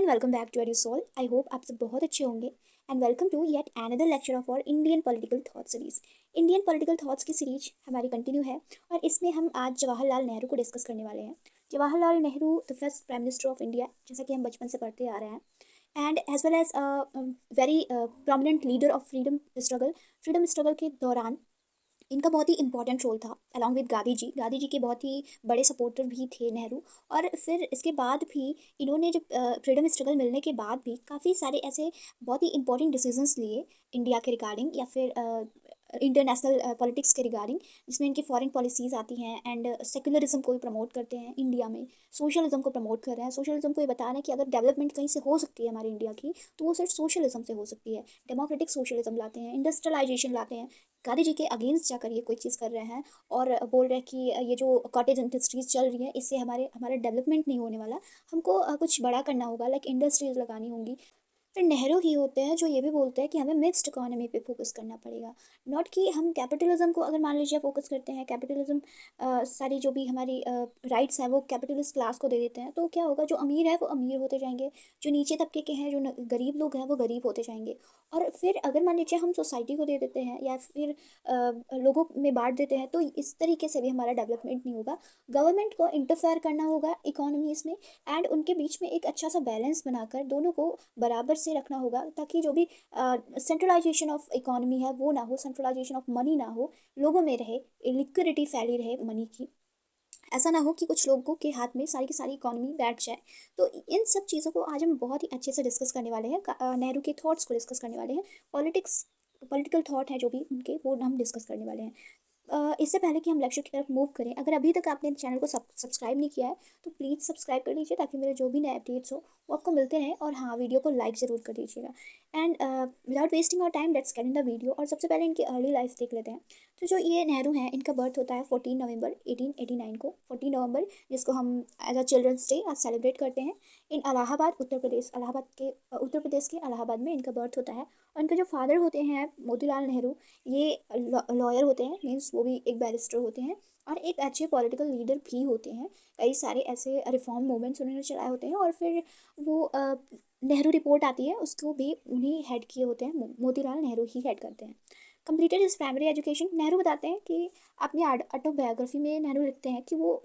And welcome back to your soul. I hope आप सब बहुत अच्छे होंगे and welcome to yet another lecture of our Indian political thought series. Indian political thoughts की series हमारी continue है और इसमें हम आज जवाहरलाल नेहरू को डिस्कस करने वाले हैं। Jawaharlal Nehru the first prime minister of India, जैसा कि हम बचपन से पढ़ते आ रहे हैं, and as well as very prominent leader of freedom struggle के दौरान इनका बहुत ही इंपॉर्टेंट रोल था अलॉन्ग विद गांधी जी के बहुत ही बड़े सपोर्टर भी थे नेहरू। और फिर इसके बाद भी इन्होंने जब फ्रीडम स्ट्रगल मिलने के बाद भी काफ़ी सारे ऐसे बहुत ही इंपॉर्टेंट डिसीजंस लिए इंडिया के रिगार्डिंग या फिर इंटरनेशनल पॉलिटिक्स के रिगार्डिंग, जिसमें इनकी फॉरेन पॉलिसीज़ आती हैं एंड सेकुलरिज्म को भी प्रमोट करते हैं इंडिया में, सोशलिज्म को प्रमोट कर रहे हैं। सोशलिज्म को ये बता रहे हैं कि अगर डेवलपमेंट कहीं से हो सकती है हमारे इंडिया की तो वो सिर्फ सोशलिज्म से हो सकती है। डेमोक्रेटिक सोशलिज्म लाते हैं, इंडस्ट्रियलाइजेशन लाते हैं। गांधी जी के अगेंस्ट जाकर ये कोई चीज़ कर रहे हैं और बोल रहे हैं कि ये जो कॉटेज इंडस्ट्रीज चल रही है इससे हमारे हमारा डेवलपमेंट नहीं होने वाला, हमको कुछ बड़ा करना होगा, लाइक इंडस्ट्रीज लगानी होंगी। फिर नेहरू ही होते हैं जो ये भी बोलते हैं कि हमें मिक्स्ड इकोनॉमी पे फोकस करना पड़ेगा, नॉट कि हम कैपिटलिज्म को अगर मान लीजिए फोकस करते हैं, कैपिटलिज्म सारी जो भी हमारी राइट्स हैं वो कैपिटलिस्ट क्लास को दे देते हैं, तो क्या होगा, जो अमीर है वो अमीर होते जाएंगे, जो नीचे तबके के हैं, जो गरीब लोग हैं वो गरीब होते जाएंगे। और फिर अगर मान लीजिए हम सोसाइटी को दे देते हैं या फिर लोगों में बांट देते हैं, तो इस तरीके से भी हमारा डेवलपमेंट नहीं होगा। गवर्नमेंट को इंटरफेयर करना होगा इकोनॉमीज में एंड उनके बीच में एक अच्छा सा बैलेंस बनाकर दोनों को बराबर से रखना होगा, ताकि जो भी सेंट्रलाइजेशन ऑफ इकोनॉमी है वो ना हो, सेंट्रलाइजेशन ऑफ मनी ना हो, लोगों में रहे, लिक्विडिटी फैली रहे मनी की। ऐसा ना हो कि कुछ लोगों के हाथ में सारी की सारी इकोनॉमी बैठ जाए। तो इन सब चीज़ों को आज हम बहुत ही अच्छे से डिस्कस करने वाले हैं, नेहरू के थॉट्स को डिस्कस करने वाले हैं, पॉलिटिक्स पॉलिटिकल थॉट है जो भी उनके, वो हम डिस्कस करने वाले हैं। इससे पहले कि हम लेक्चर की तरफ मूव करें, अगर अभी तक आपने चैनल को सब्सक्राइब नहीं किया है तो प्लीज़ सब्सक्राइब कर लीजिए, ताकि मेरे जो भी नए अपडेट्स हो वो आपको मिलते रहें। और हाँ, वीडियो को लाइक ज़रूर कर दीजिएगा। And without wasting our time let's get in the video. और सबसे पहले इनकी अर्ली लाइफ देख लेते हैं। तो जो ये नेहरू हैं, इनका बर्थ होता है 14 नवंबर 1889 को, 14 नवंबर, जिसको हम एज अ चिल्ड्रंस डे आज सेलिब्रेट करते हैं, इन इलाहाबाद उत्तर प्रदेश, उत्तर प्रदेश के इलाहाबाद में इनका बर्थ होता है। और इनके जो फादर होते हैं मोतीलाल नेहरू, ये लॉयर होते हैं, मीन्स वो भी एक बैरिस्टर होते हैं और एक अच्छे पॉलिटिकल लीडर भी होते हैं। कई सारे ऐसे रिफॉर्म मूवमेंट्स उन्होंने चलाए होते हैं। और फिर वो नेहरू रिपोर्ट आती है, उसको भी उन्हीं हेड किए होते हैं, मोतीलाल नेहरू ही हेड करते हैं। Completed his primary education, Nehru बताते हैं कि अपनी ऑटोबायोग्राफी में नेहरू लिखते हैं कि वो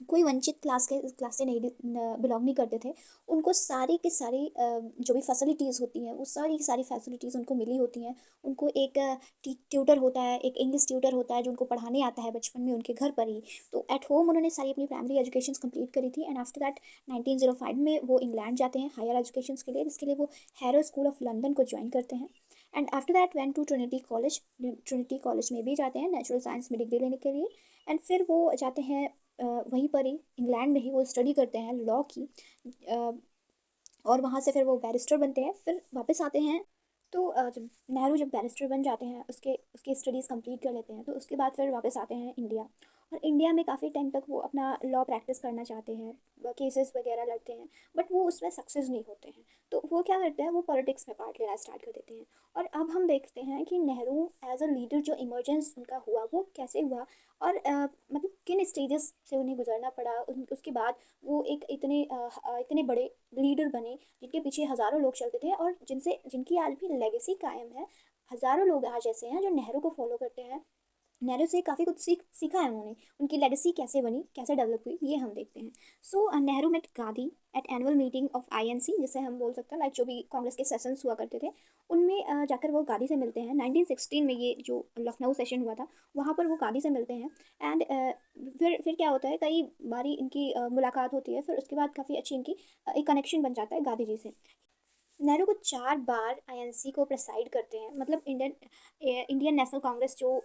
कोई वंचित क्लास से नहीं बिलोंग नहीं करते थे। उनको सारी की सारी जो भी फैसिलिटीज़ होती हैं वो सारी की सारी फैसिलिटीज़ उनको मिली होती हैं। उनको एक ट्यूटर होता है, एक इंग्लिश ट्यूटर होता है जो उनको पढ़ाने आता है बचपन में उनके घर पर ही। तो एट होम उन्होंने सारी अपनी प्राइमरी एजुकेशन कंप्लीट करी थी एंड आफ्टर दैट 1905 में वो इंग्लैंड जाते हैं हायर एजुकेशन के लिए, जिसके लिए वो हैरो स्कूल ऑफ लंदन को ज्वाइन करते हैं। And after that went to Trinity college में भी जाते हैं नेचुरल साइंस में डिग्री लेने के लिए। एंड फिर वो जाते हैं वहीं पर ही इंग्लैंड में ही वो स्टडी करते हैं लॉ की, अ, और वहाँ से फिर वो बैरिस्टर बनते हैं, फिर वापस आते हैं। तो जब नेहरू जब बैरिस्टर बन जाते हैं, उसके उसकी स्टडीज़ कंप्लीट कर लेते हैं, तो उसके बाद फिर वापस आते हैं इंडिया। और इंडिया में काफ़ी टाइम तक वो अपना लॉ प्रैक्टिस करना चाहते हैं, केसेस वगैरह लड़ते हैं, बट वो उसमें सक्सेस नहीं होते हैं। तो वो क्या करते हैं, वो पॉलिटिक्स में पार्ट लेना स्टार्ट कर देते हैं। और अब हम देखते हैं कि नेहरू एज अ लीडर जो इमरजेंस उनका हुआ वो कैसे हुआ, और मतलब किन स्टेजेस से उन्हें गुजरना पड़ा। उसके बाद वो एक इतने बड़े लीडर बने जिनके पीछे हज़ारों लोग चलते थे और जिनकी आज भी लेगेसी कायम है। हज़ारों लोग आज ऐसे हैं जो नेहरू को फॉलो करते हैं। नेहरू से काफ़ी कुछ सीखा है उन्होंने, उनकी लेगेसी कैसे बनी, कैसे डेवलप हुई, ये हम देखते हैं। So Nehru met Gandhi at annual meeting of INC, जिसे हम बोल सकते हैं लाइक जो भी कांग्रेस के सेशंस हुआ करते थे, उनमें जाकर वो गांधी से मिलते हैं। 1916 में ये जो लखनऊ सेशन हुआ था वहाँ पर वो गांधी से मिलते हैं। एंड फिर क्या होता है, कई बारी इनकी मुलाकात होती है, फिर उसके बाद काफ़ी अच्छी इनकी एक कनेक्शन बन जाता है गांधी जी से। नेहरू को 4 बार आईएनसी को प्रेसाइड करते हैं, मतलब इंडियन नेशनल कांग्रेस जो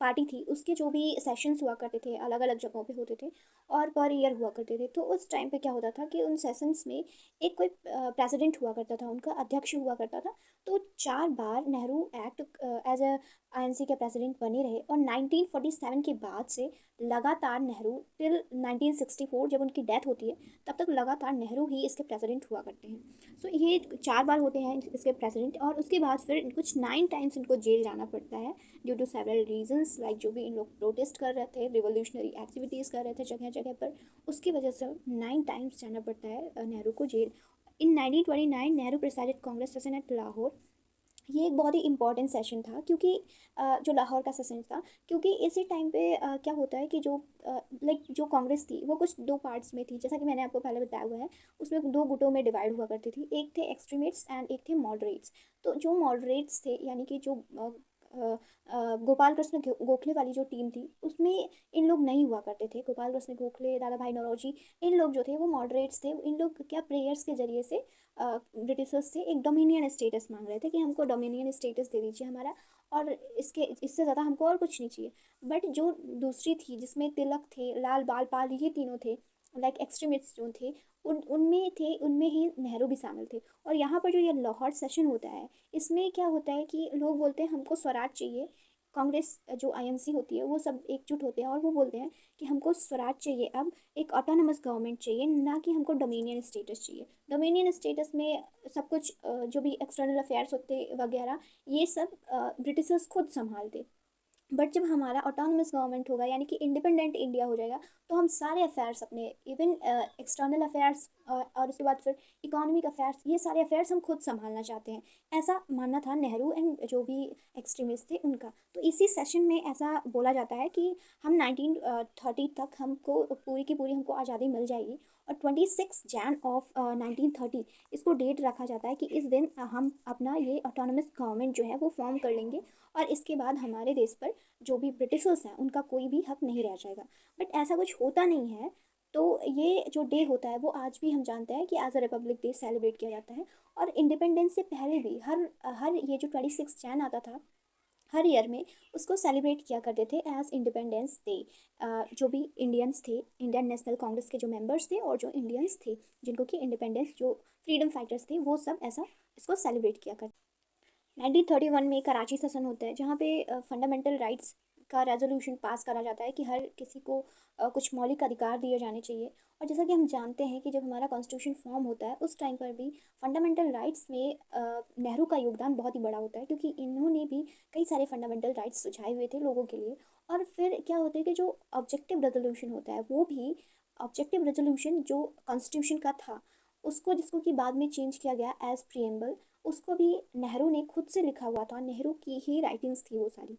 पार्टी थी उसके जो भी सेशंस हुआ करते थे अलग अलग जगहों पे होते थे और पर ईयर हुआ करते थे। तो उस टाइम पे क्या होता था कि उन सेशंस में एक कोई प्रेसिडेंट हुआ करता था, उनका अध्यक्ष हुआ करता था। तो 4 बार Nehru act as a INC के प्रेसिडेंट बने रहे। और 1947 के बाद से लगातार नेहरू टिल 1964 जब उनकी डेथ होती है तब तक लगातार नेहरू ही इसके प्रेसिडेंट हुआ करते हैं। सो ये 4 बार होते हैं इसके प्रेसिडेंट। और उसके बाद फिर कुछ 9 टाइम्स इनको जेल जाना पड़ता है due to several reasons, like जो भी इन लोग प्रोटेस्ट कर रहे थे, रिवोल्यूशनरी एक्टिविटीज़ कर रहे थे जगह जगह पर, उसकी वजह से 9 टाइम्स जाना पड़ता है नेहरू को jail. In 1929 Nehru presided Congress session at Lahore. ये एक बहुत ही इंपॉर्टेंट सेशन था क्योंकि जो लाहौर का सेशन था, क्योंकि इसी टाइम पे क्या होता है कि जो लाइक जो कांग्रेस थी वो कुछ दो पार्ट्स में थी, जैसा कि मैंने आपको पहले बताया हुआ है। उसमें दो गुटों में डिवाइड हुआ करती थी, एक थे एक्सट्रीमिस्ट्स एंड एक थे मॉडरेट्स। तो जो मॉडरेट्स थे यानी कि जो गोपाल कृष्ण गोखले वाली जो टीम थी उसमें इन लोग नहीं हुआ करते थे। गोपाल कृष्ण गोखले, दादा भाई नौरोजी, इन लोग जो थे वो मॉडरेट्स थे। इन लोग क्या प्रेयर्स के जरिए से ब्रिटिशर्स से एक डोमिनियन स्टेटस मांग रहे थे कि हमको डोमिनियन स्टेटस दे दीजिए हमारा, और इससे ज़्यादा हमको और कुछ नहीं चाहिए। बट जो दूसरी थी जिसमें तिलक थे, लाल बाल पाल, ये तीनों थे, लाइक एक्सट्रीमिस्ट जो थे, उनमें ही नेहरू भी शामिल थे। और यहाँ पर जो ये लाहौर सेशन होता है, इसमें क्या होता है कि लोग बोलते हैं हमको स्वराज चाहिए। कांग्रेस जो आईएनसी होती है वो सब एकजुट होते हैं और वो बोलते हैं कि हमको स्वराज चाहिए, अब एक ऑटोनमस गवर्नमेंट चाहिए, ना कि हमको डोमिनियन स्टेटस चाहिए। डोमिनियन स्टेटस में सब कुछ जो भी एक्सटर्नल अफेयर्स होते वगैरह, ये सब ब्रिटिशर्स खुद संभालते। बट जब हमारा ऑटोनमस गवर्नमेंट होगा यानी कि इंडिपेंडेंट इंडिया हो जाएगा, तो हम सारे अफेयर्स अपने, इवन एक्सटर्नल अफेयर्स और उसके बाद फिर इकोनॉमिक अफेयर्स, ये सारे अफेयर्स हम खुद संभालना चाहते हैं। ऐसा मानना था नेहरू एंड जो भी एक्सट्रीमिस्ट थे उनका। तो इसी सेशन में ऐसा बोला जाता है कि हम 1930 तक हमको पूरी की पूरी हमको आज़ादी मिल जाएगी। और 26 जनवरी ऑफ 1930 इसको डेट रखा जाता है कि इस दिन हम अपना ये ऑटोनमस गवर्नमेंट जो है वो फॉर्म कर लेंगे, और इसके बाद हमारे देश पर जो भी ब्रिटिशर्स हैं उनका कोई भी हक नहीं रह जाएगा। बट ऐसा कुछ होता नहीं है। तो ये जो डे होता है वो आज भी हम जानते हैं कि as a republic day celebrate किया जाता है। और इंडिपेंडेंस से पहले भी हर हर ये जो 26 जनवरी आता था हर ईयर में, उसको सेलिब्रेट किया करते थे एज इंडिपेंडेंस डे। जो भी इंडियंस थे, इंडियन नेशनल कांग्रेस के जो मेंबर्स थे और जो इंडियंस थे जिनको कि इंडिपेंडेंस, जो फ्रीडम फाइटर्स थे, वो सब ऐसा इसको सेलिब्रेट किया करते। 1931 में कराची सेशन होता है जहाँ पे फंडामेंटल राइट्स का रेजोल्यूशन पास करा जाता है कि हर किसी को कुछ मौलिक अधिकार दिए जाने चाहिए। और जैसा कि हम जानते हैं कि जब हमारा कॉन्स्टिट्यूशन फॉर्म होता है उस टाइम पर भी फंडामेंटल राइट्स में नेहरू का योगदान बहुत ही बड़ा होता है, क्योंकि इन्होंने भी कई सारे फंडामेंटल राइट्स सुझाए हुए थे लोगों के लिए। और फिर क्या होता है कि जो ऑब्जेक्टिव रेजोल्यूशन होता है वो भी, ऑब्जेक्टिव रेजोल्यूशन जो कॉन्स्टिट्यूशन का था उसको, जिसको कि बाद में चेंज किया गया एज प्रिएम्बल, उसको भी नेहरू ने खुद से लिखा हुआ था, नेहरू की ही राइटिंग्स थी वो सारी।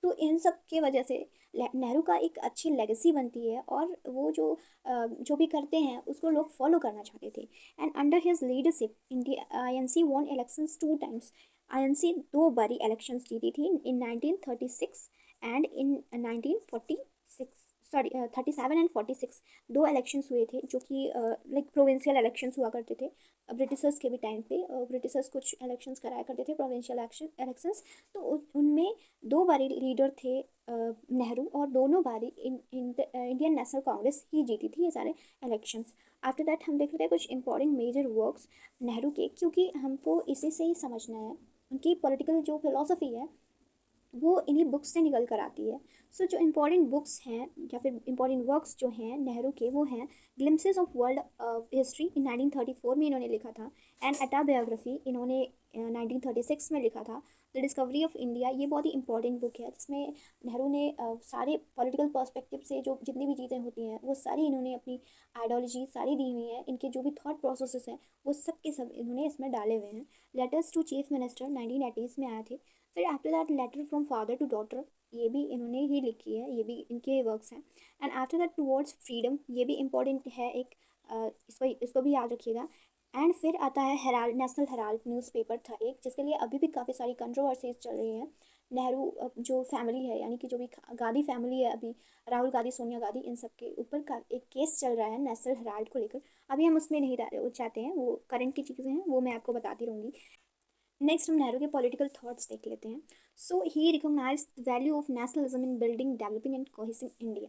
तो इन सब के वजह से नेहरू का एक अच्छी लेगेसी बनती है, और वो जो भी करते हैं उसको लोग फॉलो करना चाहते थे। And under his leadership India INC won elections 2 times. INC 2 बारी इलेक्शंस जीती थी, in 1936 and in 1946, sorry 37 and 46। दो इलेक्शंस हुए थे जो कि लाइक प्रोविंशियल इलेक्शंस हुआ करते थे ब्रिटिशर्स के भी टाइम पे। ब्रिटिशर्स कुछ इलेक्शंस कराया करते थे, प्रोविंशियल इलेक्शंस। तो उनमें 2 बारी लीडर थे नेहरू, और दोनों बारी इंडियन नेशनल कांग्रेस ही जीती थी ये सारे इलेक्शंस। आफ्टर दैट हम देख लेते हैं कुछ इंपॉर्टेंट मेजर वर्क्स नेहरू के, क्योंकि हमको इसी से ही समझना है उनकी पॉलिटिकल जो फिलॉसफी है वो इन्हीं बुक्स से निकल कर आती है। सो जो इम्पॉर्टेंट बुक्स हैं या फिर इम्पॉर्टेंट वर्क्स जो हैं नेहरू के, वो हैं ग्लिम्पसेस ऑफ वर्ल्ड हिस्ट्री, इन 1934 में इन्होंने लिखा था। एंड एटाबायोग्राफी इन्होंने 1936 में लिखा था। द डिस्कवरी ऑफ इंडिया, ये बहुत ही इंपॉर्टेंट बुक है जिसमें नेहरू ने सारे पॉलिटिकल पर्सपेक्टिव से जो जितनी भी चीज़ें होती हैं वो सारी इन्होंने अपनी आइडियोलॉजी सारी दी हुई है, इनके जो भी थॉट प्रोसेसेस हैं वो सब के सब इन्होंने इसमें डाले हुए हैं। Letters to chief minister 1980s में आए थे। फिर after that letter from father to daughter, ये भी इन्होंने ही लिखी है, ये भी इनके वर्क्स हैं। And after that towards freedom, ये भी इम्पोर्टेंट है एक, इसको भी याद रखिएगा। एंड फिर आता है हेराल्ड, नेशनल हेराल्ड न्यूज़पेपर था एक, जिसके लिए अभी भी काफ़ी सारी कंट्रोवर्सीज चल रही हैं। नेहरू जो फैमिली है यानी कि जो भी गांधी फैमिली है, अभी राहुल गांधी, सोनिया गांधी, इन सब के ऊपर का एक केस चल रहा है नेशनल हेराल्ड को लेकर। अभी हम उसमें नहीं चाहते हैं, वो करंट की चीज़ें हैं, वो मैं आपको बताती रहूँगी। नेक्स्ट हम नेहरू के पॉलिटिकल थॉट्स देख लेते हैं। So he recognise the value of nationalism in building, developing and cohesive India.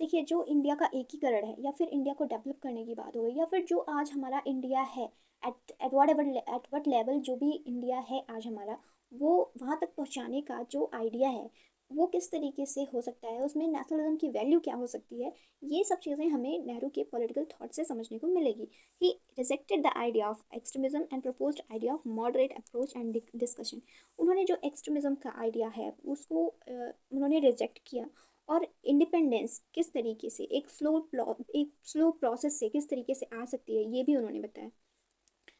देखिए, जो इंडिया का एकीकरण है या फिर इंडिया को डेवलप करने की बात हो गई, या फिर जो आज हमारा इंडिया है, एट वट लेवल जो भी इंडिया है आज हमारा, वो वहाँ तक पहुँचाने का जो आइडिया है वो किस तरीके से हो सकता है, उसमें नेशनलिज्म की वैल्यू क्या हो सकती है, ये सब चीज़ें हमें नेहरू के पॉलिटिकल थॉट से समझने को मिलेगी। He rejected the idea of extremism and proposed idea of moderate approach and discussion. उन्होंने जो एक्सट्रीमिज्म का आइडिया है उसको उन्होंने रिजेक्ट किया, और इंडिपेंडेंस किस तरीके से एक स्लो प्रोसेस से किस तरीके से आ सकती है ये भी उन्होंने बताया।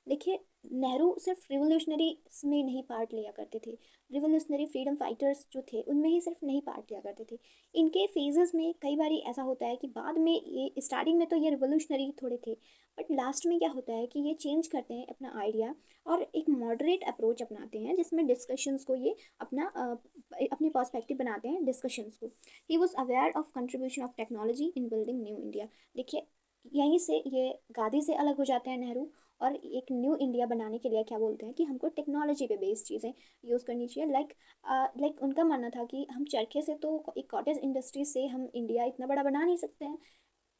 देखिए, नेहरू सिर्फ रिवोल्यूशनरी में नहीं पार्ट लिया करते थे, रिवोल्यूशनरी फ्रीडम फाइटर्स जो थे उनमें ही सिर्फ नहीं पार्ट लिया करते थे। इनके फेजेस में कई बार ऐसा होता है कि बाद में ये स्टार्टिंग में तो ये रिवोल्यूशनरी थोड़े थे, बट लास्ट में क्या होता है कि ये चेंज करते हैं अपना आइडिया और एक मॉडरेट अप्रोच अपनाते हैं, जिसमें डिस्कशंस को ये अपना अपनी पर्सपेक्टिव बनाते हैं डिस्कशंस को। He was aware of contribution of technology in building new India. देखिए, यहीं से ये गांधी से अलग हो जाते हैं नेहरू, और एक न्यू इंडिया बनाने के लिए क्या बोलते हैं कि हमको टेक्नोलॉजी पे बेस्ड चीज़ें यूज़ करनी चाहिए। लाइक उनका मानना था कि हम चरखे से तो एक कॉटेज इंडस्ट्री से हम इंडिया इतना बड़ा बना नहीं सकते हैं।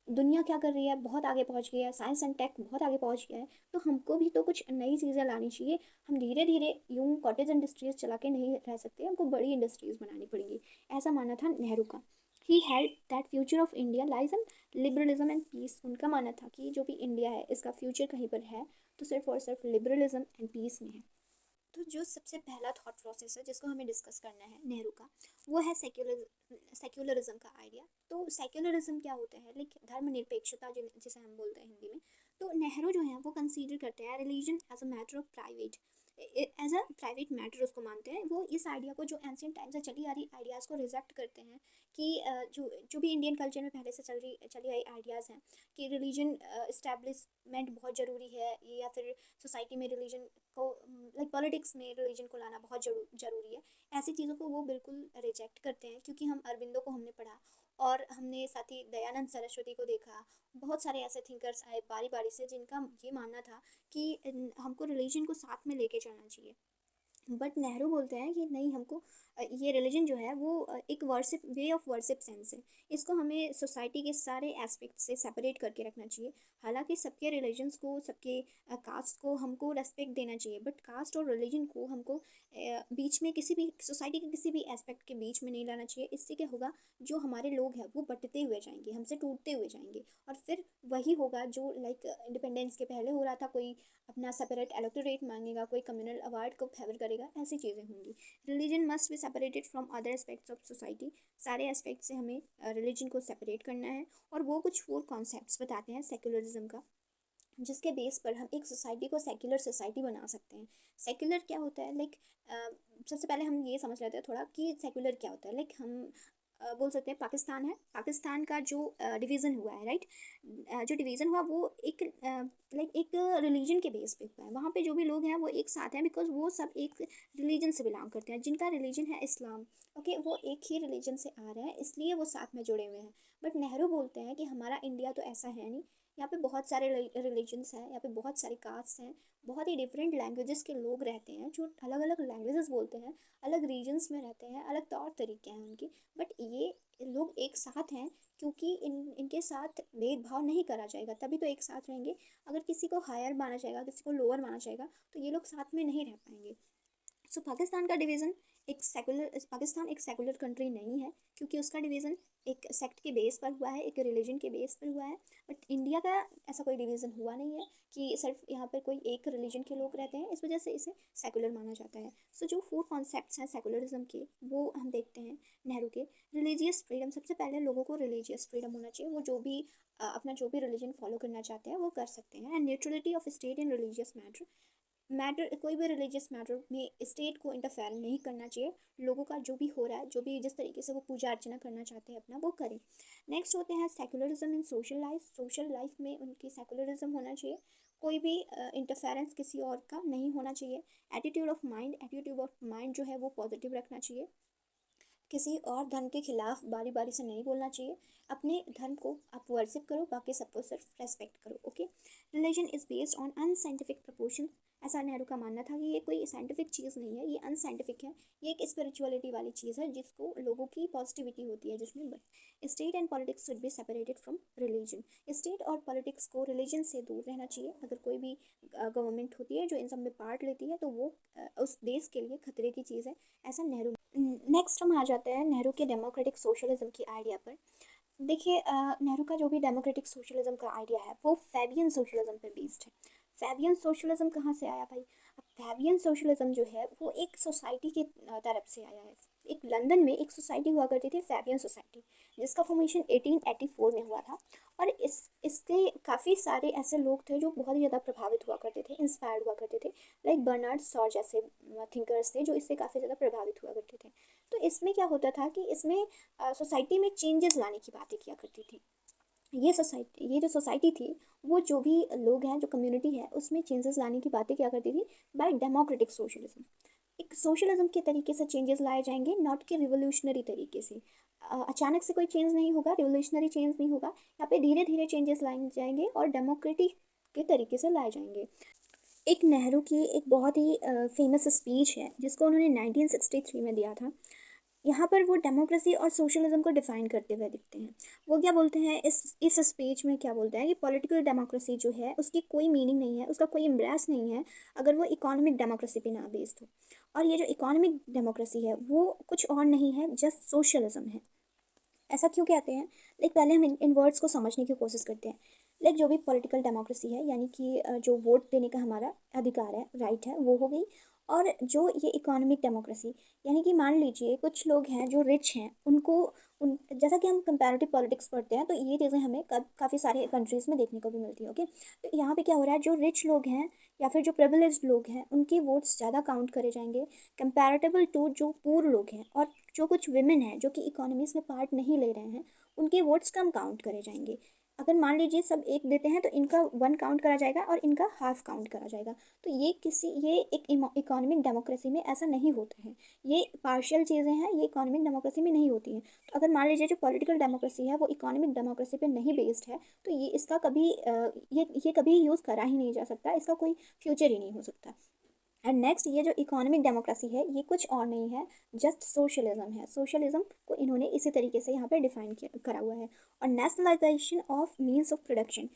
दुनिया क्या कर रही है, बहुत आगे पहुंच गई है, साइंस एंड टेक बहुत आगे पहुंच गया है, तो हमको भी तो कुछ नई चीज़ें लानी चाहिए। हम धीरे धीरे यूं कॉटेज इंडस्ट्रीज चला के नहीं रह सकते, हमको बड़ी इंडस्ट्रीज बनानी पड़ेंगी, ऐसा मानना था नेहरू का। He held that future of India lies in liberalism and peace. उनका मानना था कि जो भी इंडिया है इसका फ्यूचर कहीं पर है तो सिर्फ और सिर्फ लिबरलिज्म एंड पीस में है। तो जो सबसे पहला थॉट प्रोसेस है जिसको हमें डिस्कस करना है नेहरू का, वो है सेक्युलरिज्म का आइडिया। तो सेक्युलरिज्म क्या होता है, लाइक धर्मनिरपेक्षता जिसे हम बोलते हैं हिंदी में। तो नेहरू जो है वो कंसीडर करते हैं religion as a matter of private, as a private matter उसको मानते हैं। वो इस आइडिया को, जो एंशियंट टाइम से चली आ रही आइडियाज़ को रिजेक्ट करते हैं कि जो जो भी इंडियन कल्चर में पहले से चली आई आइडियाज़ हैं कि रिलीजन इस्टेब्लिशमेंट बहुत ज़रूरी है, या फिर सोसाइटी में रिलीजन को, लाइक पॉलिटिक्स में रिलीजन को लाना बहुत ज़रूरी है, ऐसी चीज़ों को वो बिल्कुल रिजेक्ट करते हैं। क्योंकि हम अरविंदो को हमने पढ़ा और हमने साथ ही दयानंद सरस्वती को देखा, बहुत सारे ऐसे थिंकर्स आए बारी बारी से जिनका ये मानना था कि हमको रिलीजन को साथ में लेके चलना चाहिए। बट नेहरू बोलते हैं कि नहीं, हमको ये रिलीजन जो है वो एक worship, way of worship sense है, इसको हमें सोसाइटी के सारे एस्पेक्ट से सेपरेट करके रखना चाहिए। हालांकि सबके रिलीजन्स को, सबके कास्ट को हमको रेस्पेक्ट देना चाहिए, बट कास्ट और रिलीजन को हमको बीच में किसी भी सोसाइटी के किसी भी एस्पेक्ट के बीच में नहीं लाना चाहिए। इससे क्या होगा, जो हमारे लोग हैं वो बंटते हुए जाएंगे, हमसे टूटते हुए जाएंगे, और फिर वही होगा जो लाइक इंडिपेंडेंस के पहले हो रहा था, कोई अपना सेपरेट इलेक्टोरेट मांगेगा, कोई कम्युनल अवार्ड को फेवर करेगा, ऐसी चीज़ें होंगी। Religion must be separated from other aspects of society. सारे एस्पेक्ट से हमें रिलीजन को सेपरेट करना है। और वो कुछ 4 कॉन्सेप्ट्स बताते हैं सेक्युलरिज्म का, जिसके बेस पर हम एक सोसाइटी को सेक्युलर सोसाइटी बना सकते हैं। सेक्युलर क्या होता है, लाइक सबसे पहले हम ये समझ लेते हैं थोड़ा कि सेक्युलर क्या होता है। लाइक हम बोल सकते हैं पाकिस्तान है, पाकिस्तान का जो डिवीज़न हुआ है, राइट, जो डिवीज़न हुआ वो एक लाइक एक रिलीजन के बेस पे हुआ है। वहाँ पे जो भी लोग हैं वो एक साथ हैं, बिकॉज वो सब एक रिलीजन से बिलोंग करते हैं। जिनका रिलीजन है इस्लाम, ओके, वो एक ही रिलीजन से आ रहे हैं, इसलिए वो साथ में जुड़े हुए हैं। बट नेहरू बोलते हैं कि हमारा इंडिया तो ऐसा है नहीं, यहाँ पे बहुत सारे रिलीजन्स हैं, यहाँ पे बहुत सारे कास्ट हैं, बहुत ही डिफरेंट लैंग्वेजेस के लोग रहते हैं जो अलग अलग लैंग्वेजेस बोलते हैं, अलग रीजन्स में रहते हैं, अलग तौर तरीके हैं उनके, बट ये लोग एक साथ हैं। क्योंकि इनके साथ भेदभाव नहीं करा जाएगा, तभी तो एक साथ रहेंगे। अगर किसी को हायर माना जाएगा, किसी को लोअर माना जाएगा, तो ये लोग साथ में नहीं रह पाएंगे। सो पाकिस्तान का डिवीज़न एक सेकुलर, पाकिस्तान एक सेकुलर कंट्री नहीं है, क्योंकि उसका डिवीज़न एक सेक्ट के बेस पर हुआ है, एक रिलीजन के बेस पर हुआ है। बट इंडिया का ऐसा कोई डिवीज़न हुआ नहीं है कि सिर्फ यहाँ पर कोई एक रिलीजन के लोग रहते हैं, इस वजह से इसे सेकुलर माना जाता है। सो जो 4 कॉन्सेप्ट्स हैं सेकुलरिज्म के, वो हम देखते हैं नेहरू के। रिलीजियस फ्रीडम, सबसे पहले लोगों को रिलीजियस फ्रीडम होना चाहिए, वो जो भी अपना जो भी रिलीजन फॉलो करना चाहते हैं वो कर सकते हैं। And neutrality of state in religious matter, कोई भी रिलीजियस मैटर में स्टेट को इंटरफेयर नहीं करना चाहिए। लोगों का जो भी हो रहा है, जो भी जिस तरीके से वो पूजा अर्चना करना चाहते हैं अपना, वो करें। नेक्स्ट होते हैं सेकुलरिज्म इन सोशल लाइफ। सोशल लाइफ में उनकी सेकुलरिज्म होना चाहिए, कोई भी इंटरफेरेंस किसी और का नहीं होना चाहिए। एटीट्यूड ऑफ माइंड जो है वो पॉजिटिव रखना चाहिए। किसी और धर्म के खिलाफ बारी बारी से नहीं बोलना चाहिए। अपने धर्म को आप वर्शिप करो, बाकी सबको सिर्फ रेस्पेक्ट करो, okay. Religion is based on unscientific proportion. ऐसा नेहरू का मानना था कि ये कोई साइंटिफिक चीज़ नहीं है, ये अनसाइंटिफिक है, ये एक स्पिरिचुअलिटी वाली चीज़ है जिसको लोगों की पॉजिटिविटी होती है जिसमें। But state and politics should be separated from religion. State और पॉलिटिक्स को रिलीजन से दूर रहना चाहिए। अगर कोई भी गवर्नमेंट होती है जो इन सब में पार्ट लेती है, तो वो उस देश के लिए खतरे की चीज़ है, ऐसा नेहरू। नेक्स्ट हम आ जाते हैं नेहरू के डेमोक्रेटिक सोशलिज्म की आइडिया पर। देखिए, नेहरू का जो भी डेमोक्रेटिक सोशलिज्म का आइडिया है वो फैबियन सोशलिज्म पर बेस्ड है। फैबियन सोशलिज्म कहाँ से आया भाई? अब फैबियन सोशलिज्म जो है वो एक सोसाइटी की तरफ से आया है। एक लंदन में एक सोसाइटी हुआ करती थी, फैबियन सोसाइटी, जिसका फॉर्मेशन 1884 में हुआ था। और इसके काफ़ी सारे ऐसे लोग थे जो बहुत ही ज़्यादा प्रभावित हुआ करते थे, इंस्पायर्ड हुआ करते थे। लाइक बर्नार्ड शॉ जैसे थिंकर्स थे जो इससे काफ़ी ज़्यादा प्रभावित हुआ करते थे। तो इसमें क्या होता था कि इसमें सोसाइटी में चेंजेस लाने की बातें किया करती थी। ये जो सोसाइटी थी, वो जो भी लोग हैं, जो कम्युनिटी है, उसमें चेंजेस लाने की बातें क्या करती थी, बाय डेमोक्रेटिक सोशलिज्म। एक सोशलिज्म के तरीके से चेंजेस लाए जाएंगे, नॉट कि रिवोल्यूशनरी तरीके से। अचानक से कोई चेंज नहीं होगा, रिवोल्यूशनरी चेंज नहीं होगा। यहाँ पे धीरे धीरे चेंजेस लाए जाएंगे और डेमोक्रेटिक के तरीके से लाए जाएंगे। एक नेहरू की एक बहुत ही फेमस स्पीच है जिसको उन्होंने 1963 में दिया था। यहाँ पर वो डेमोक्रेसी और सोशलिज्म को डिफाइन करते हुए दिखते हैं। वो क्या बोलते हैं इस स्पीच में, क्या बोलते हैं कि पॉलिटिकल डेमोक्रेसी जो है उसकी कोई मीनिंग नहीं है, उसका कोई एम्ब्रेस नहीं है अगर वो इकोनॉमिक डेमोक्रेसी पे ना बेस्ड हो। और ये जो इकोनॉमिक डेमोक्रेसी है वो कुछ और नहीं है, जस्ट सोशलिज्म है। ऐसा क्यों कहते हैं? लाइक पहले हम इन वर्ड्स को समझने की कोशिश करते हैं। लाइक जो भी पॉलिटिकल डेमोक्रेसी है, यानी कि जो वोट देने का हमारा अधिकार है, राइट है, वो हो गई। और जो ये इकोनॉमिक डेमोक्रेसी, यानी कि मान लीजिए कुछ लोग हैं जो रिच हैं, उनको उन जैसा कि हम कंपैरेटिव पॉलिटिक्स पढ़ते हैं तो ये चीज़ें हमें काफ़ी सारे कंट्रीज़ में देखने को भी मिलती है। ओके, तो यहाँ पे क्या हो रहा है, जो रिच लोग हैं या फिर जो प्रिविलेज्ड लोग हैं, उनके वोट्स ज़्यादा काउंट करे जाएंगे कंपैरेटिबल टू जो पुअर लोग हैं। और जो कुछ विमेन हैं जो कि इकोनॉमीज में पार्ट नहीं ले रहे हैं, उनके वोट्स कम काउंट करे जाएंगे। अगर मान लीजिए सब एक देते हैं तो इनका वन काउंट करा जाएगा और इनका हाफ काउंट करा जाएगा। तो ये एक इकोनॉमिक डेमोक्रेसी में ऐसा नहीं होता है। ये पार्शियल चीज़ें हैं, ये इकोनॉमिक डेमोक्रेसी में नहीं होती हैं। तो अगर मान लीजिए जो पॉलिटिकल डेमोक्रेसी है वो इकोनॉमिक डेमोक्रेसी पे नहीं बेस्ड है, तो ये इसका कभी ये कभी यूज़ करा ही नहीं जा सकता, इसका कोई फ्यूचर ही नहीं हो सकता। एंड नेक्स्ट, ये जो इकोनॉमिक डेमोक्रेसी है ये कुछ और नहीं है, जस्ट सोशलिज्म है। सोशलिज्म को इन्होंने इसी तरीके से यहाँ पे डिफाइन करा हुआ है। और nationalisation of means of production,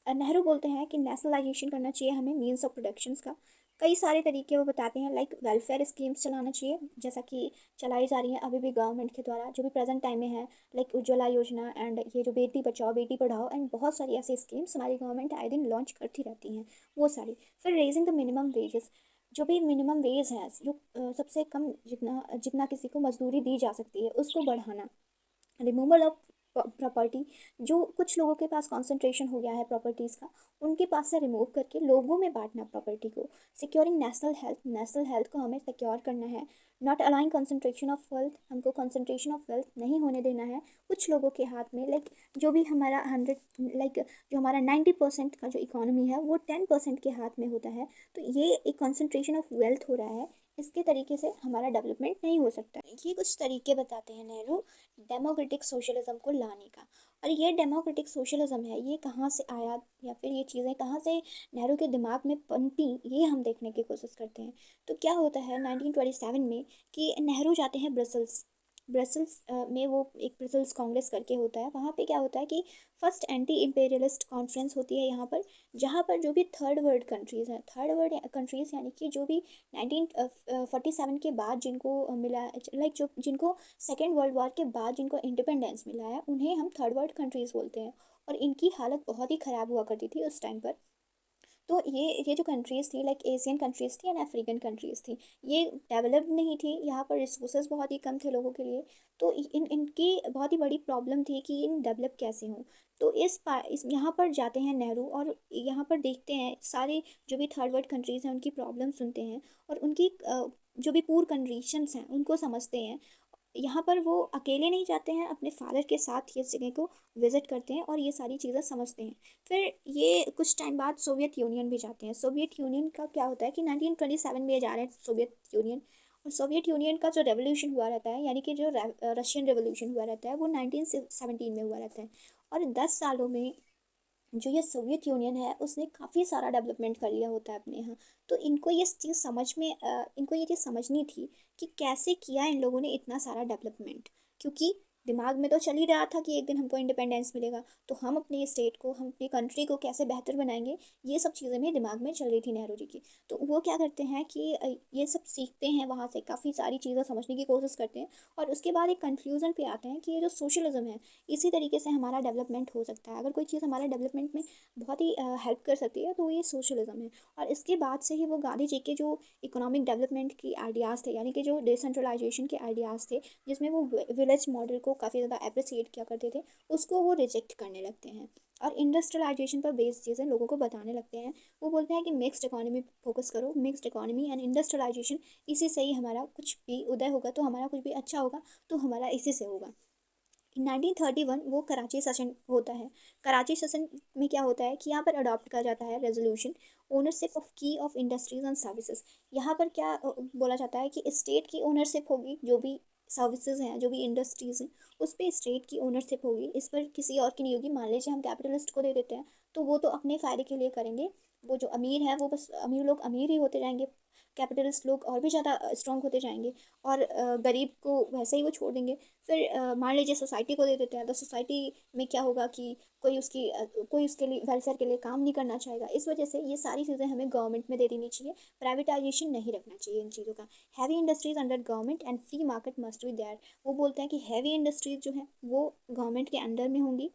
Nehru बोलते हैं कि नेशनलाइजेशन करना चाहिए हमें मीन्स ऑफ प्रोडक्शंस का। कई सारे तरीके वो बताते हैं, लाइक वेलफेयर स्कीम्स चलाना चाहिए, जैसा कि चलाई जा रही हैं अभी भी गवर्नमेंट के द्वारा, जो भी प्रेजेंट टाइम में है। लाइक उज्ज्वला योजना एंड ये जो बेटी बचाओ बेटी पढ़ाओ एंड बहुत सारी ऐसी स्कीम्स हमारी गवर्नमेंट आए दिन लॉन्च करती रहती हैं, वो सारी। फिर रेजिंग द मिनिमम वेजेस, जो भी मिनिमम वेज है, जो सबसे कम जितना जितना किसी को मजदूरी दी जा सकती है उसको बढ़ाना। रिमूवल ऑफ प्रॉपर्टी, जो कुछ लोगों के पास कंसंट्रेशन हो गया है प्रॉपर्टीज़ का, उनके पास से रिमूव करके लोगों में बांटना प्रॉपर्टी को। सिक्योरिंग नेशनल हेल्थ को हमें सिक्योर करना है। नॉट अलाइंग कंसंट्रेशन ऑफ वेल्थ, हमको कंसंट्रेशन ऑफ वेल्थ नहीं होने देना है कुछ लोगों के हाथ में। लाइक जो भी हमारा 100, लाइक जो हमारा 90% का जो इकोनॉमी है वो 10% के हाथ में होता है। तो ये एक कंसंट्रेशन ऑफ वेल्थ हो रहा है, इसके तरीके से हमारा डेवलपमेंट नहीं हो सकता। ये कुछ तरीके बताते हैं नेहरू डेमोक्रेटिक सोशलिज्म को लाने का। और ये डेमोक्रेटिक सोशलिज्म है, ये कहाँ से आया या फिर ये चीज़ें कहाँ से नेहरू के दिमाग में पनपी, ये हम देखने की कोशिश करते हैं। तो क्या होता है 1927 में कि नेहरू जाते हैं ब्रसल्स। ब्रसल्स में वो एक ब्रसल्स कांग्रेस करके होता है, वहाँ पे क्या होता है कि फर्स्ट एंटी इम्पेरियलिस्ट कॉन्फ्रेंस होती है यहाँ पर, जहाँ पर जो भी थर्ड वर्ल्ड कंट्रीज़ हैं, थर्ड वर्ल्ड कंट्रीज़ यानी कि जो भी 1947 के बाद जिनको मिला, लाइक जो जिनको सेकेंड वर्ल्ड वॉर के बाद जिनको इंडिपेंडेंस मिला है, उन्हें हम थर्ड वर्ल्ड कंट्रीज़ बोलते हैं। और इनकी हालत बहुत ही ख़राब हुआ करती थी उस टाइम पर। तो ये जो कंट्रीज़ थी, लाइक एशियन कंट्रीज़ थी एंड अफ्रीकन कंट्रीज़ थी, ये डेवलप्ड नहीं थी, यहाँ पर रिसोर्सेज बहुत ही कम थे लोगों के लिए। तो इनकी बहुत ही बड़ी प्रॉब्लम थी कि इन डेवलप कैसे हों। तो इस यहाँ पर जाते हैं नेहरू और यहाँ पर देखते हैं सारे जो भी थर्ड वर्ल्ड कंट्रीज़ हैं उनकी प्रॉब्लम सुनते हैं और उनकी जो भी पुअर कंडीशंस हैं उनको समझते हैं। यहाँ पर वो अकेले नहीं जाते हैं, अपने फादर के साथ ये जगह को विज़िट करते हैं और ये सारी चीज़ें समझते हैं। फिर ये कुछ टाइम बाद सोवियत यूनियन भी जाते हैं। सोवियत यूनियन का क्या होता है कि 1927 में ये जा रहे हैं सोवियत यूनियन। और सोवियत यूनियन का जो रेवोल्यूशन हुआ रहता है, यानी कि जो रशियन रेवोल्यूशन हुआ रहता है, वो 1917 में हुआ रहता है। और 10 सालों में जो ये सोवियत यूनियन है उसने काफ़ी सारा डेवलपमेंट कर लिया होता है अपने यहाँ। तो इनको ये चीज़ समझनी थी कि कैसे किया इन लोगों ने इतना सारा डेवलपमेंट, क्योंकि दिमाग में तो चल ही रहा था कि एक दिन हमको इंडिपेंडेंस मिलेगा, तो हम अपने स्टेट को, हम अपनी कंट्री को कैसे बेहतर बनाएंगे, ये सब चीज़ें भी दिमाग में चल रही थी नेहरू जी की। तो वो क्या करते हैं कि ये सब सीखते हैं, वहाँ से काफ़ी सारी चीज़ें समझने की कोशिश करते हैं, और उसके बाद एक कंक्लूजन पे आते हैं कि ये जो सोशलिज्म है, इसी तरीके से हमारा डेवलपमेंट हो सकता है। अगर कोई चीज़ हमारे डेवलपमेंट में बहुत ही हेल्प कर सकती है, तो ये सोशलिज्म है। और इसके बाद से ही वो गांधी जी के जो इकोनॉमिक डेवलपमेंट की आइडियाज़ थे, यानी कि जो डिसेंट्रलाइजेशन के आइडियाज़ थे, जिसमें वो विलेज मॉडल को काफ़ी ज़्यादा अप्रिसिएट किया करते थे, उसको वो रिजेक्ट करने लगते हैं और इंडस्ट्रियलाइजेशन पर बेस्ड चीज़ें लोगों को बताने लगते हैं। वो बोलते हैं कि मिक्स्ड इकोनॉमी फोकस करो, मिक्स्ड इकोनॉमी एंड इंडस्ट्रियलाइजेशन, इसी से ही हमारा कुछ भी उदय होगा, तो हमारा कुछ भी अच्छा होगा तो हमारा इसी से होगा। 1931 वो कराची सेशन होता है। कराची सेशन में क्या होता है कि यहाँ पर अडॉप्ट किया जाता है रेजोल्यूशन, ओनरशिप ऑफ की ऑफ इंडस्ट्रीज एंड सर्विसेज। यहाँ पर क्या बोला जाता है कि स्टेट की ओनरशिप होगी, जो भी सर्विसेज हैं, जो भी इंडस्ट्रीज हैं, उस पर स्टेट की ओनरशिप होगी, इस पर किसी और की नहीं होगी। मान लीजिए हम कैपिटलिस्ट को दे देते हैं, तो वो तो अपने फ़ायदे के लिए करेंगे, वो जो अमीर है वो बस अमीर लोग अमीर ही होते जाएंगे, कैपिटलिस्ट लोग और भी ज़्यादा स्ट्रॉन्ग होते जाएंगे, और गरीब को वैसे ही वो छोड़ देंगे। फिर मान लीजिए सोसाइटी को दे देते हैं, तो सोसाइटी में क्या होगा कि कोई उसके लिए वेलफेयर के लिए काम नहीं करना चाहेगा। इस वजह से ये सारी चीज़ें हमें गवर्नमेंट में दे देनी चाहिए, प्राइवेटाइजेशन नहीं रखना चाहिए इन चीज़ों का। Heavy industries under government and free market must be there. वो बोलते हैं कि हैवी इंडस्ट्रीज जो है वो गवर्नमेंट के अंडर में होंगी,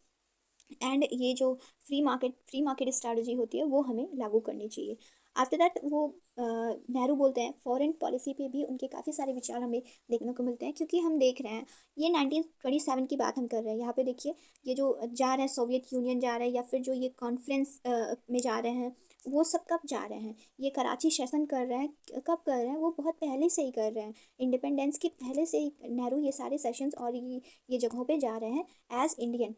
एंड ये जो फ्री मार्केट स्ट्रैटेजी होती है वो हमें लागू करनी चाहिए। आफ्टर दैट वो नेहरू बोलते हैं, फॉरेन पॉलिसी पे भी उनके काफ़ी सारे विचार हमें देखने को मिलते हैं, क्योंकि हम देख रहे हैं ये 1927 की बात हम कर रहे हैं। यहाँ पे देखिए, ये जो जा रहे हैं सोवियत यूनियन जा रहे हैं, या फिर जो ये कॉन्फ्रेंस में जा रहे हैं, वो सब कब जा रहे हैं, ये कराची सेशन कर रहे हैं, कब कर रहे हैं, वो बहुत पहले से ही कर रहे हैं। इंडिपेंडेंस के पहले से ही नेहरू ये सारे सेशंस और ये जगहों पे जा रहे हैं एज इंडियन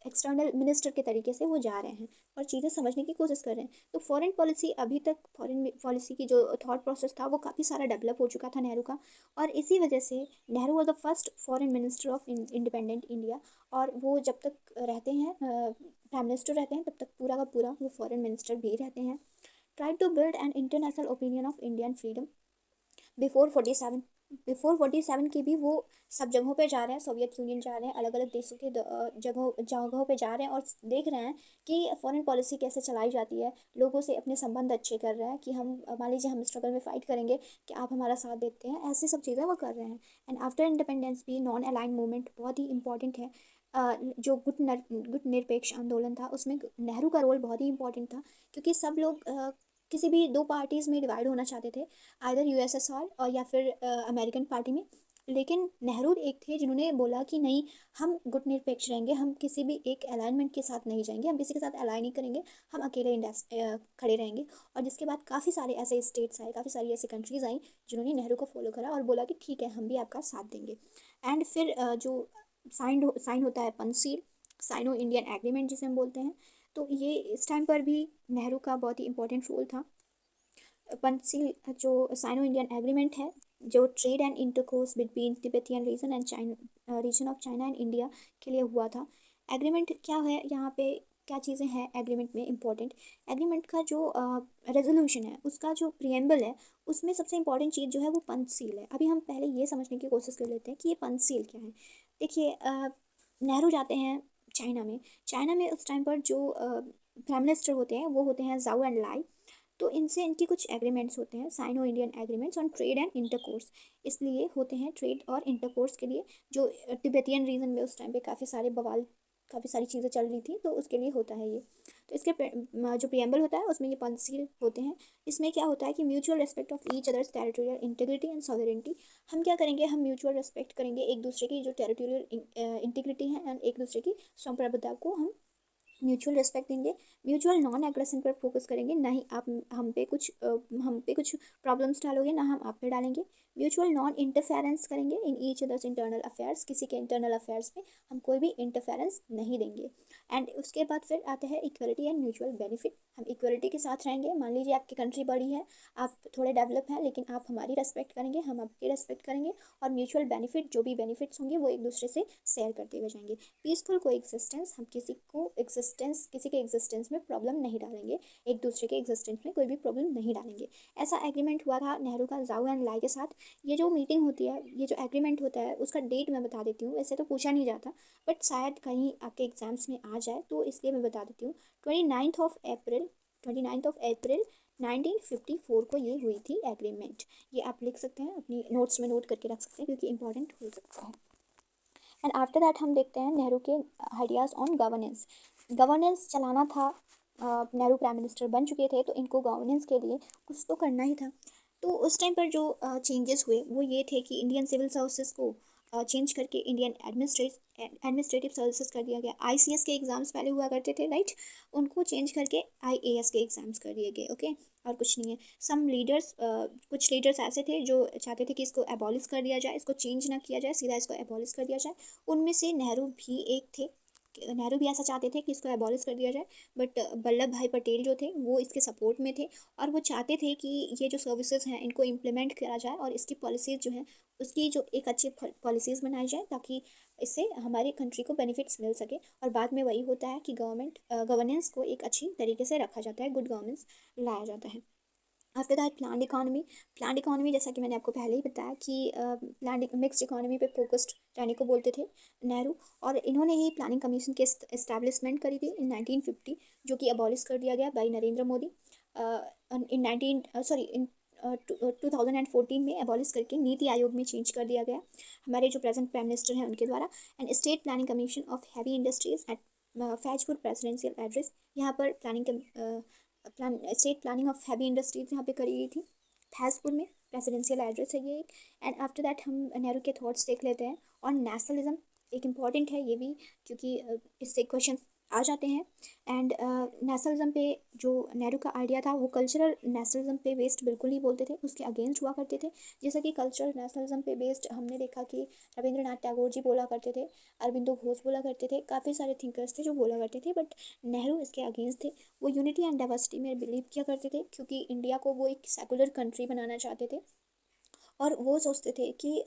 एक्सटर्नल मिनिस्टर के तरीके से वो जा रहे हैं और चीज़ें समझने की कोशिश कर रहे हैं। तो फॉरेन पॉलिसी, अभी तक फॉरेन पॉलिसी की जो थॉट प्रोसेस था वो काफ़ी सारा डेवलप हो चुका था नेहरू का, और इसी वजह से Nehru was the first foreign minister of independent India. और वो जब तक रहते हैं, प्राइम मिनिस्टर रहते हैं, तब तक पूरा का पूरा वो फॉरेन मिनिस्टर भी रहते हैं। Try to build an international opinion of Indian freedom before 47। Before 47 की भी वो सब जगहों पे जा रहे हैं, सोवियत यूनियन जा रहे हैं, अलग अलग देशों के जगहों जगहों पे जा रहे हैं, और देख रहे हैं कि फॉरेन पॉलिसी कैसे चलाई जाती है, लोगों से अपने संबंध अच्छे कर रहे हैं कि हम, मान लीजिए हम स्ट्रगल में फ़ाइट करेंगे कि आप हमारा साथ देते हैं, ऐसी सब चीज़ें वो कर रहे हैं। एंड आफ्टर इंडिपेंडेंस भी नॉन अलाइन मूवमेंट बहुत ही इंपॉर्टेंट है। जो गुट निरपेक्ष आंदोलन था, उसमें नेहरू का रोल बहुत ही इंपॉर्टेंट था, क्योंकि सब लोग किसी भी दो पार्टीज़ में डिवाइड होना चाहते थे, आइदर यूएसएसआर और या फिर अमेरिकन पार्टी में। लेकिन नेहरू एक थे जिन्होंने बोला कि नहीं, हम गुटनिरपेक्ष रहेंगे, हम किसी भी एक अलाइनमेंट के साथ नहीं जाएंगे, हम किसी के साथ अलाइन नहीं करेंगे, हम अकेले खड़े रहेंगे। और जिसके बाद काफ़ी सारे ऐसे स्टेट्स आए, काफ़ी सारी ऐसी कंट्रीज़ आई जिन्होंने नेहरू को फॉलो करा और बोला कि ठीक है, हम भी आपका साथ देंगे। एंड फिर जो साइन होता है पंचशील, साइनो इंडियन एग्रीमेंट जिसे हम बोलते हैं, तो ये इस टाइम पर भी नेहरू का बहुत ही इंपॉर्टेंट रोल था। पंचशील जो साइनो इंडियन एग्रीमेंट है, जो trade and intercourse between Tibetan region and China, region of China and India के लिए हुआ था। एग्रीमेंट क्या है, यहाँ पे क्या चीज़ें हैं एग्रीमेंट में इंपॉर्टेंट। एग्रीमेंट का जो रेजोल्यूशन है, उसका जो प्रियम्बल है, उसमें सबसे इंपॉर्टेंट चीज़ जो है वो पंचशील है। अभी हम पहले ये समझने की कोशिश कर लेते हैं कि ये पंचशील क्या है। देखिए, नेहरू जाते हैं चाइना में। चाइना में उस टाइम पर जो प्राइम मिनिस्टर होते हैं वो होते हैं जाओ एंड लाई। तो इनसे इनकी कुछ एग्रीमेंट्स होते हैं, Sino Indian agreements on trade and intercourse. इसलिए होते हैं ट्रेड और इंटरकोर्स के लिए, जो तिब्बतियन रीजन में उस टाइम पे काफ़ी सारे बवाल, काफ़ी सारी चीज़ें चल रही थी, तो उसके लिए होता है ये। तो इसके जो प्रियम्बल होता है उसमें ये पंचशील होते हैं। इसमें क्या होता है कि mutual respect of each others territorial integrity and sovereignty. हम क्या करेंगे, हम म्यूचुअल रिस्पेक्ट करेंगे एक दूसरे की जो टेरिटोरियल इंटीग्रिटी है, एंड एक दूसरे की संप्रभुता को हम म्यूचुअल रिस्पेक्ट देंगे। म्यूचुअल नॉन एग्रेशन पर फोकस करेंगे, ना ही आप हम पे कुछ प्रॉब्लम्स डालोगे, ना हम आप पे डालेंगे। म्यूचुअल नॉन इंटरफेरेंस करेंगे in each others internal affairs, किसी के इंटरनल अफेयर्स में हम कोई भी इंटरफेरेंस नहीं देंगे। एंड उसके बाद फिर आते हैं इक्वलिटी एंड म्यूचुअल बेनिफिट। हम इक्वलिटी के साथ रहेंगे, मान लीजिए आपकी कंट्री बड़ी है, आप थोड़े डेवलप हैं, लेकिन आप हमारी रेस्पेक्ट करेंगे, हम आपकी रेस्पेक्ट करेंगे, और म्यूचुअल बेनिफिट, जो भी बेनिफिट्स होंगे वो एक दूसरे से शेयर करते हुए जाएंगे। पीसफुल को एग्जिस्टेंस, हम किसी के एग्जिस्टेंस में प्रॉब्लम नहीं डालेंगे, एक दूसरे के एग्जिस्टेंस में कोई भी प्रॉब्लम नहीं डालेंगे। ऐसा एग्रीमेंट हुआ था नेहरू का जाओ एंड लाई के साथ। ये जो मीटिंग होती है, ये जो एग्रीमेंट होता है, उसका डेट मैं बता देती हूँ। वैसे तो पूछा नहीं जाता, बट शायद कहीं आपके एग्जाम्स में आ जाए, तो इसलिए मैं बता देती हूँ। 29 अप्रैल 1954 को ये हुई थी एग्रीमेंट। ये आप लिख सकते हैं, अपनी नोट्स में नोट करके रख सकते हैं, क्योंकि इंपॉर्टेंट हो सकता है। एंड आफ्टर दैट हम देखते हैं नेहरू के आइडियाज़ ऑन गवर्नेंस। गवर्नेंस चलाना था, नेहरू प्राइम मिनिस्टर बन चुके थे, तो इनको गवर्नेंस के लिए कुछ तो करना ही था। तो उस टाइम पर जो चेंजेस हुए वो ये थे कि इंडियन सिविल सर्विसेज को चेंज करके इंडियन एडमिनिस्ट्रेटिव सर्विसेज कर दिया गया। आईसीएस के एग्ज़ाम्स पहले हुआ करते थे, राइट, उनको चेंज करके आईएएस के एग्ज़ाम्स कर दिए गए। ओके, और कुछ नहीं है। सम लीडर्स, कुछ लीडर्स ऐसे थे जो चाहते थे कि इसको एबॉलिश कर दिया जाए, इसको चेंज ना किया जाए, सीधा इसको एबॉलिश कर दिया जाए। उनमें से नेहरू भी एक थे। नेहरू भी ऐसा चाहते थे कि इसको एबॉलिश कर दिया जाए, बट वल्लभ भाई पटेल जो थे वो इसके सपोर्ट में थे, और वो चाहते थे कि ये जो सर्विसेज हैं इनको इम्प्लीमेंट करा जाए, और इसकी पॉलिसीज़ जो हैं उसकी जो एक अच्छी पॉलिसीज़ बनाई जाए, ताकि इससे हमारी कंट्री को बेनिफिट्स मिल सके। और बाद में वही होता है कि गवर्नेंस को एक अच्छी तरीके से रखा जाता है, गुड गवर्नेंस लाया जाता है। आफ्टर दैट प्लान्ड इकोनॉमी, जैसा कि मैंने आपको पहले ही बताया कि प्लान्ड मिक्स्ड इकोनॉमी पे फोकस्ड रहने को बोलते थे नेहरू, और इन्होंने ही प्लानिंग कमीशन के इस्टेब्लिशमेंट करी थी इन 1950, जो कि अबॉलिश कर दिया गया बाई नरेंद्र मोदी इन 2014 में अबॉलिश करके नीति आयोग में चेंज कर दिया गया हमारे जो प्रेजेंट प्राइम मिनिस्टर हैं उनके द्वारा। And state planning commission of heavy industries at Faizpur presidential address, यहाँ पर state planning of heavy industries यहाँ पे करी गई थी फैजपुर में, प्रेसिडेंशियल एड्रेस है ये एक। एंड आफ्टर दैट हम नेहरू के थॉट्स देख लेते हैं। और नेशनलिज्म एक इम्पॉर्टेंट है ये भी, क्योंकि इससे क्वेश्चन आ जाते हैं। एंड नेशनलिज्म पे जो नेहरू का आइडिया था वो कल्चरल नेशनलिज्म पे बेस्ड बिल्कुल ही बोलते थे, उसके अगेंस्ट हुआ करते थे। जैसे कि कल्चरल नेशनलिज्म पे बेस्ड हमने देखा कि रविंद्रनाथ टैगोर जी बोला करते थे, अरबिंदो घोष बोला करते थे, काफ़ी सारे थिंकर्स थे जो बोला करते थे, बट नेहरू इसके अगेंस्ट थे। वो यूनिटी एंड डाइवर्सिटी में बिलीव किया करते थे, क्योंकि इंडिया को वो एक सेकुलर कंट्री बनाना चाहते थे, और वो सोचते थे कि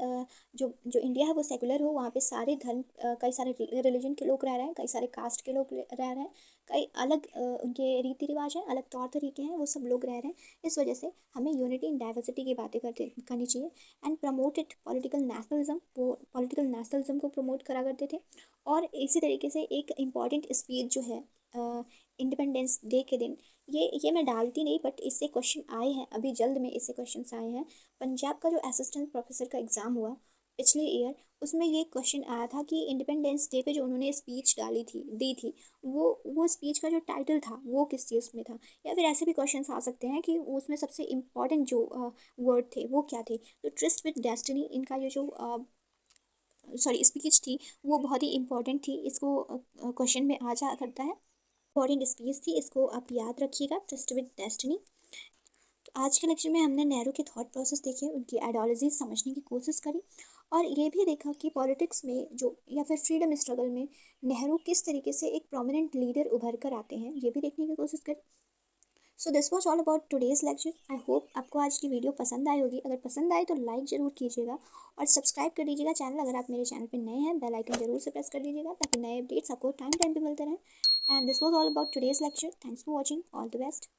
जो जो इंडिया है वो सेकुलर हो, वहाँ पे सारे धर्म, कई सारे रिलीजन के लोग रह रहे हैं, कई सारे कास्ट के लोग रह रहे हैं, कई अलग उनके रीति रिवाज हैं, अलग तौर तरीके हैं, वो सब लोग रह रहे हैं। इस वजह से हमें यूनिटी इन डाइवर्सिटी की बातें करनी चाहिए। एंड प्रमोटेड पॉलिटिकल नेशनलिज्म, वो पॉलिटिकल नेशनलिज्म को प्रमोट करा करते थे। और इसी तरीके से एक इम्पॉर्टेंट स्पीच जो है इंडिपेंडेंस डे के दिन, ये मैं डालती नहीं, बट इससे क्वेश्चन आए हैं, अभी जल्द में इससे क्वेश्चन आए हैं। पंजाब का जो असिस्टेंट प्रोफेसर का एग्ज़ाम हुआ पिछले ईयर, उसमें ये क्वेश्चन आया था कि इंडिपेंडेंस डे पे जो उन्होंने स्पीच दी थी, वो स्पीच का जो टाइटल था वो किस चीज़ में था। या फिर ऐसे भी क्वेश्चंस आ सकते हैं कि उसमें सबसे इम्पॉर्टेंट जो वर्ड थे वो क्या थे। तो ट्रस्ट विद डेस्टिनी, इनका ये जो स्पीच थी वो बहुत ही इंपॉर्टेंट थी, इसको क्वेश्चन में आ जा करता है। इंपॉर्टेंट स्पीच थी, इसको आप याद रखिएगा, ट्रस्ट विद डेस्टिनी। तो आज के लेक्चर में हमने नेहरू के थॉट प्रोसेस देखे, उनकी आइडियोलॉजी समझने की कोशिश करी, और ये भी देखा कि पॉलिटिक्स में जो या फिर फ्रीडम स्ट्रगल में नेहरू किस तरीके से एक प्रोमिनेंट लीडर उभर कर आते हैं, ये भी देखने की कोशिश करी। So this was all about today's lecture. I hope आपको आज की वीडियो पसंद आई होगी। अगर पसंद आए तो लाइक ज़रूर कीजिएगा, और सब्सक्राइब कर दीजिएगा चैनल। अगर आप मेरे चैनल पे नए हैं, बेल आइकन जरूर से प्रेस कर दीजिएगा, ताकि नए अपडेट्स आपको टाइम पे मिलते रहें। And this was all about today's lecture. Thanks for watching, all the best.